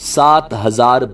7000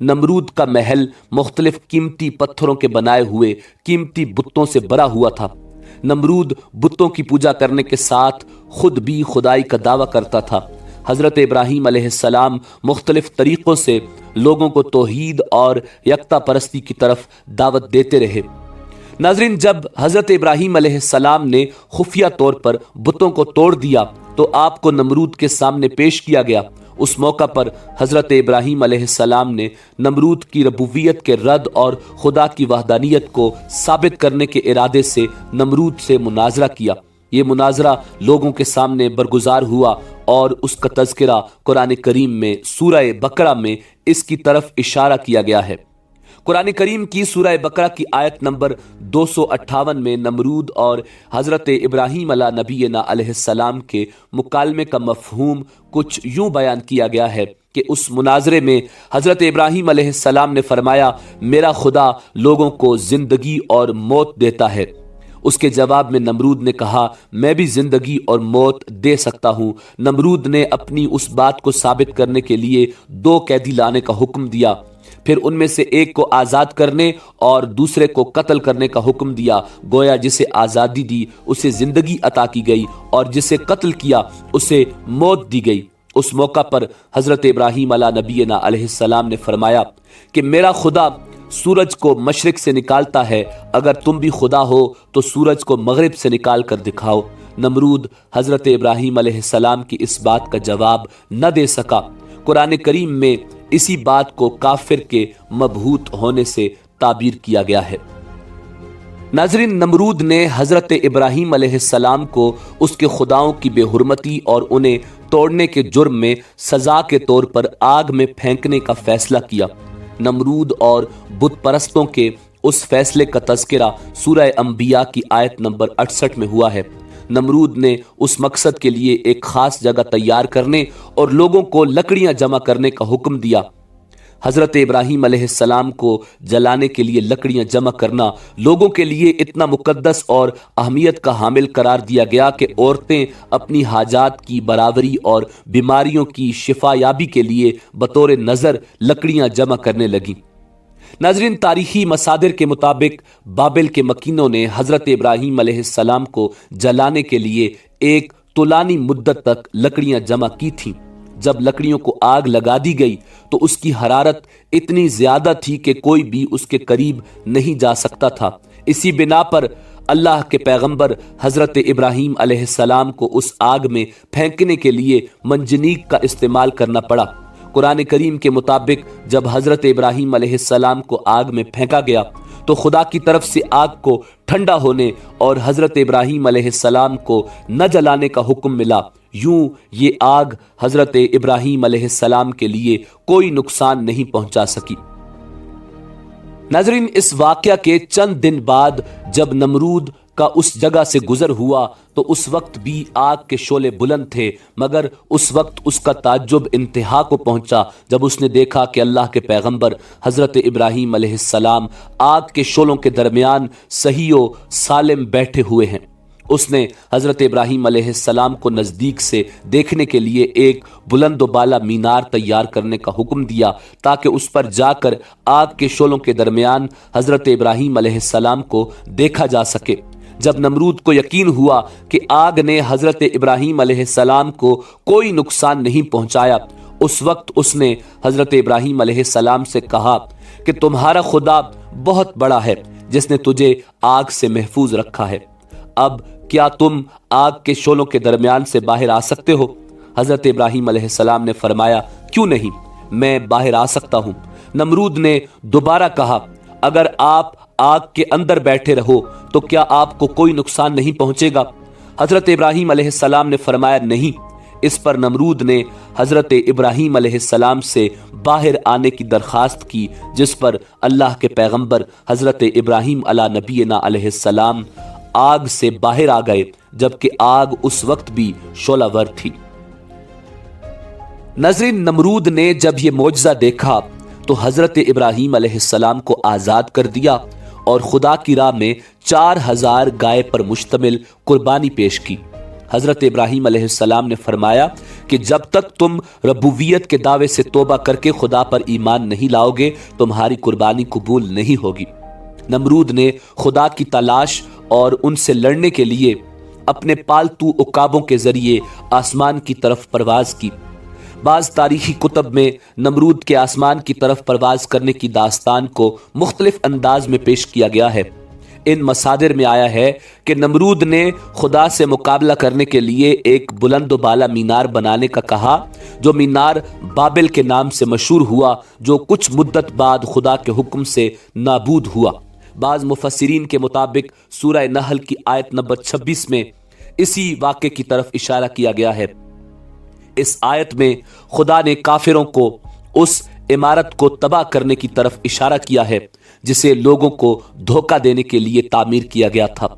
نمرود کا محل مختلف قیمتی پتھروں کے بنائے ہوئے قیمتی بتوں سے بھرا ہوا تھا۔ نمرود بتوں کی پوجا کرنے کے ساتھ خود بھی خدائی کا دعویٰ کرتا تھا۔ حضرت ابراہیم علیہ السلام مختلف طریقوں سے لوگوں کو توحید اور یکتا پرستی کی طرف دعوت دیتے رہے۔ ناظرین، جب حضرت ابراہیم علیہ السلام نے خفیہ طور پر بتوں کو توڑ دیا تو آپ کو نمرود کے سامنے پیش کیا گیا۔ اس موقع پر حضرت ابراہیم علیہ السلام نے نمرود کی ربوبیت کے رد اور خدا کی وحدانیت کو ثابت کرنے کے ارادے سے نمرود سے مناظرہ کیا۔ یہ مناظرہ لوگوں کے سامنے برگزار ہوا اور اس کا تذکرہ قرآن کریم میں سورہ بقرہ میں اس کی طرف اشارہ کیا گیا ہے۔ قرآن کریم کی سورہ بقرہ کی آیت نمبر 258 میں نمرود اور حضرت ابراہیم علیہ نبینا علیہ السلام کے مکالمے کا مفہوم کچھ یوں بیان کیا گیا ہے کہ اس مناظرے میں حضرت ابراہیم علیہ السلام نے فرمایا، میرا خدا لوگوں کو زندگی اور موت دیتا ہے۔ اس کے جواب میں نمرود نے کہا، میں بھی زندگی اور موت دے سکتا ہوں۔ نمرود نے اپنی اس بات کو ثابت کرنے کے لیے 2 قیدی لانے کا حکم دیا، پھر ان میں سے ایک کو آزاد کرنے اور دوسرے کو قتل کرنے کا حکم دیا۔ گویا جسے آزادی دی اسے زندگی عطا کی گئی اور جسے قتل کیا اسے موت دی گئی۔ اس موقع پر حضرت ابراہیم علیہ نبینا علیہ السلام نے فرمایا کہ میرا خدا سورج کو مشرق سے نکالتا ہے، اگر تم بھی خدا ہو تو سورج کو مغرب سے نکال کر دکھاؤ۔ نمرود حضرت ابراہیم علیہ السلام کی اس بات کا جواب نہ دے سکا۔ قرآن کریم میں اسی بات کو کافر کے مبہوت ہونے سے تعبیر کیا گیا ہے۔ ناظرین، نمرود نے حضرت ابراہیم علیہ السلام کو اس کے خداؤں کی بے حرمتی اور انہیں توڑنے کے جرم میں سزا کے طور پر آگ میں پھینکنے کا فیصلہ کیا۔ نمرود اور بت پرستوں کے اس فیصلے کا تذکرہ سورہ انبیاء کی آیت نمبر 68 میں ہوا ہے۔ نمرود نے اس مقصد کے لیے ایک خاص جگہ تیار کرنے اور لوگوں کو لکڑیاں جمع کرنے کا حکم دیا۔ حضرت ابراہیم علیہ السلام کو جلانے کے لیے لکڑیاں جمع کرنا لوگوں کے لیے اتنا مقدس اور اہمیت کا حامل قرار دیا گیا کہ عورتیں اپنی حاجات کی برابری اور بیماریوں کی شفا یابی کے لیے بطور نذر لکڑیاں جمع کرنے لگیں۔ ناظرین، تاریخی مصادر کے مطابق بابل کے مکینوں نے حضرت ابراہیم علیہ السلام کو جلانے کے لیے ایک طولانی مدت تک لکڑیاں جمع کی تھیں۔ جب لکڑیوں کو آگ لگا دی گئی تو اس کی حرارت اتنی زیادہ تھی کہ کوئی بھی اس کے قریب نہیں جا سکتا تھا۔ اسی بنا پر اللہ کے پیغمبر حضرت ابراہیم علیہ السلام کو اس آگ میں پھینکنے کے لیے منجنیق کا استعمال کرنا پڑا۔ قرآن کریم کے مطابق جب حضرت ابراہیم علیہ السلام کو آگ میں پھینکا گیا تو خدا کی طرف سے آگ کو ٹھنڈا ہونے اور حضرت ابراہیم علیہ السلام کو نہ جلانے کا حکم ملا۔ یوں یہ آگ حضرت ابراہیم علیہ السلام کے لیے کوئی نقصان نہیں پہنچا سکی۔ ناظرین، اس واقعہ کے چند دن بعد جب نمرود کا اس جگہ سے گزر ہوا تو اس وقت بھی آگ کے شعلے بلند تھے، مگر اس وقت اس کا تعجب انتہا کو پہنچا جب اس نے دیکھا کہ اللہ کے پیغمبر حضرت ابراہیم علیہ السلام آگ کے شعلوں کے درمیان صحیح و سالم بیٹھے ہوئے ہیں۔ اس نے حضرت ابراہیم علیہ السلام کو نزدیک سے دیکھنے کے لیے ایک بلند و بالا مینار تیار کرنے کا حکم دیا تاکہ اس پر جا کر آگ کے شعلوں کے درمیان حضرت ابراہیم علیہ السلام کو دیکھا جا سکے۔ جب نمرود کو یقین ہوا کہ آگ نے حضرت ابراہیم علیہ السلام کو کوئی نقصان نہیں پہنچایا، اس وقت اس نے حضرت ابراہیم علیہ السلام سے کہا کہ تمہارا خدا بہت بڑا ہے جس نے تجھے آگ سے محفوظ رکھا ہے۔ اب کیا تم آگ کے شعلوں کے درمیان سے باہر آ سکتے ہو؟ حضرت ابراہیم علیہ السلام نے فرمایا، کیوں نہیں، میں باہر آ سکتا ہوں۔ نمرود نے دوبارہ کہا، اگر آپ آگ کے اندر بیٹھے رہو تو کیا آپ کو کوئی نقصان نہیں پہنچے گا؟ حضرت ابراہیم علیہ السلام نے فرمایا، نہیں۔ اس پر نمرود نے حضرت ابراہیم علیہ السلام سے باہر آنے کی درخواست کی، جس پر اللہ کے پیغمبر حضرت ابراہیم علیہ نبینا علیہ السلام آگ سے باہر آ گئے، جبکہ آگ اس وقت بھی شعلہ ور تھی۔ ناظرین، نمرود نے جب یہ معجزہ دیکھا تو حضرت ابراہیم علیہ السلام کو آزاد کر دیا اور خدا کی راہ میں 4000 گائے پر مشتمل قربانی پیش کی۔ حضرت ابراہیم علیہ السلام نے فرمایا کہ جب تک تم ربوبیت کے دعوے سے توبہ کر کے خدا پر ایمان نہیں لاؤ گے تمہاری قربانی قبول نہیں ہوگی۔ نمرود نے خدا کی تلاش اور ان سے لڑنے کے لیے اپنے پالتو عقابوں کے ذریعے آسمان کی طرف پرواز کی۔ بعض تاریخی کتب میں نمرود کے آسمان کی طرف پرواز کرنے کی داستان کو مختلف انداز میں پیش کیا گیا ہے۔ ان مصادر میں آیا ہے کہ نمرود نے خدا سے مقابلہ کرنے کے لیے ایک بلند و بالا مینار بنانے کا کہا، جو مینار بابل کے نام سے مشہور ہوا، جو کچھ مدت بعد خدا کے حکم سے نابود ہوا۔ بعض مفسرین کے مطابق سورہ نحل کی آیت نمبر 26 میں اسی واقعے کی طرف اشارہ کیا گیا ہے۔ اس آیت میں خدا نے کافروں کو اس عمارت کو تباہ کرنے کی طرف اشارہ کیا ہے جسے لوگوں کو دھوکہ دینے کے لیے تعمیر کیا گیا تھا۔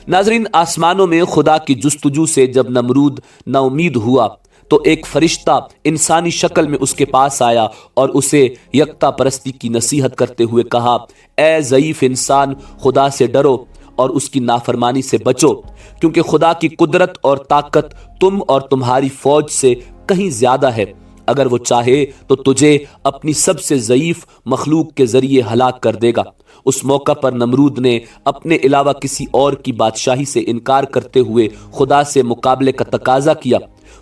ناظرین، آسمانوں میں خدا کی جستجو سے جب نمرود نا امید ہوا تو ایک فرشتہ انسانی شکل میں اس کے پاس آیا اور اسے یکتا پرستی کی نصیحت کرتے ہوئے کہا، اے ضعیف انسان، خدا سے ڈرو اور اس کی نافرمانی سے بچو، کیونکہ خدا کی قدرت اور طاقت تم اور تمہاری فوج سے کہیں زیادہ ہے۔ اگر وہ چاہے تو تجھے اپنی سب سے ضعیف مخلوق کے ذریعے ہلاک کر دے گا۔ اس موقع پر نمرود نے اپنے علاوہ کسی اور کی بادشاہی سے انکار کرتے ہوئے خدا سے مقابلے کا تقاضا کیا۔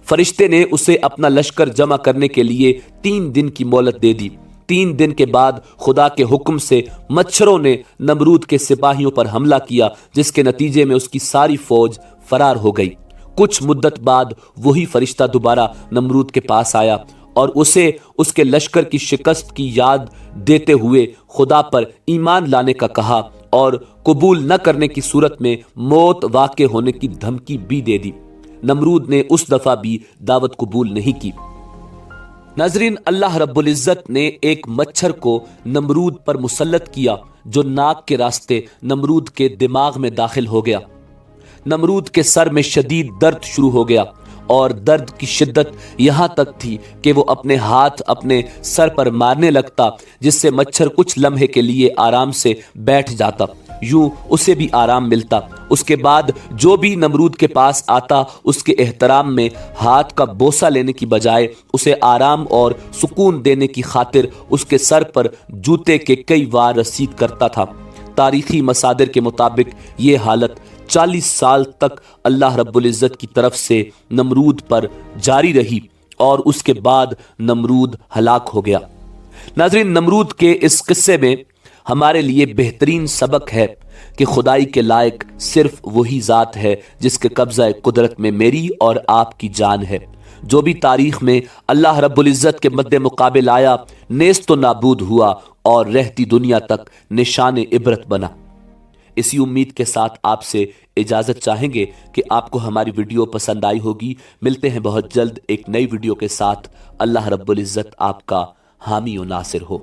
فرشتے نے اسے اپنا لشکر جمع کرنے کے لیے 3 دن کی مہلت دے دی۔ 3 دن کے بعد خدا کے حکم سے مچھروں نے نمرود کے سپاہیوں پر حملہ کیا، جس کے نتیجے میں اس کی ساری فوج فرار ہو گئی۔ کچھ مدت بعد وہی فرشتہ دوبارہ نمرود کے پاس آیا اور اسے اس کے لشکر کی شکست کی یاد دیتے ہوئے خدا پر ایمان لانے کا کہا اور قبول نہ کرنے کی صورت میں موت واقع ہونے کی دھمکی بھی دے دی۔ نمرود نے اس دفعہ بھی دعوت قبول نہیں کی۔ ناظرین، اللہ رب العزت نے ایک مچھر کو نمرود پر مسلط کیا جو ناک کے راستے نمرود کے دماغ میں داخل ہو گیا۔ نمرود کے سر میں شدید درد شروع ہو گیا اور درد کی شدت یہاں تک تھی کہ وہ اپنے ہاتھ اپنے سر پر مارنے لگتا، جس سے مچھر کچھ لمحے کے لیے آرام سے بیٹھ جاتا، یوں اسے بھی آرام ملتا۔ اس کے بعد جو بھی نمرود کے پاس آتا اس کے احترام میں ہاتھ کا بوسہ لینے کی بجائے اسے آرام اور سکون دینے کی خاطر اس کے سر پر جوتے کے کئی وار رسید کرتا تھا۔ تاریخی مصادر کے مطابق یہ حالت 40 سال تک اللہ رب العزت کی طرف سے نمرود پر جاری رہی اور اس کے بعد نمرود ہلاک ہو گیا۔ ناظرین، نمرود کے اس قصے میں ہمارے لیے بہترین سبق ہے کہ خدائی کے لائق صرف وہی ذات ہے جس کے قبضہ قدرت میں میری اور آپ کی جان ہے۔ جو بھی تاریخ میں اللہ رب العزت کے مد مقابل آیا نیست و نابود ہوا اور رہتی دنیا تک نشان عبرت بنا۔ اسی امید کے ساتھ آپ سے اجازت چاہیں گے کہ آپ کو ہماری ویڈیو پسند آئی ہوگی۔ ملتے ہیں بہت جلد ایک نئی ویڈیو کے ساتھ۔ اللہ رب العزت آپ کا حامی و ناصر ہو۔